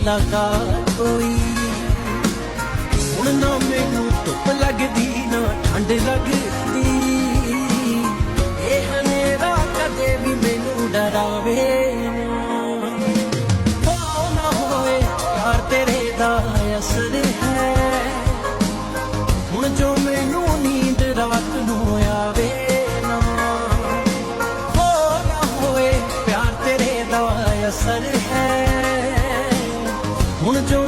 ਮੁਲਾਕਾਤ ਹੋਈ। ਹੁਣ ਨਾ ਮੈਨੂੰ ਧੁੱਪ ਲੱਗਦੀ ਨਾ ਠੰਡ ਲੱਗਦੀ, ਇਹ ਹਨੇਰਾ ਕਦੇ ਵੀ ਮੈਨੂੰ ਡਰਾਵੇ ਨਾ। ਹੋ ਨਾ ਹੋਏ ਪਿਆਰ ਤੇਰੇ ਦਾ ਅਸਰ ਹੈ, ਹੁਣ ਜੋ ਮੈਨੂੰ ਨੀਂਦ ਰਾਤ ਨੂੰ ਆਵੇ ਨਾ। ਹੋ ਨਾ ਹੋਏ ਪਿਆਰ ਤੇਰੇ ਦਾ ਅਸਰ ਹੈ, ਹੁਣ ਜੋ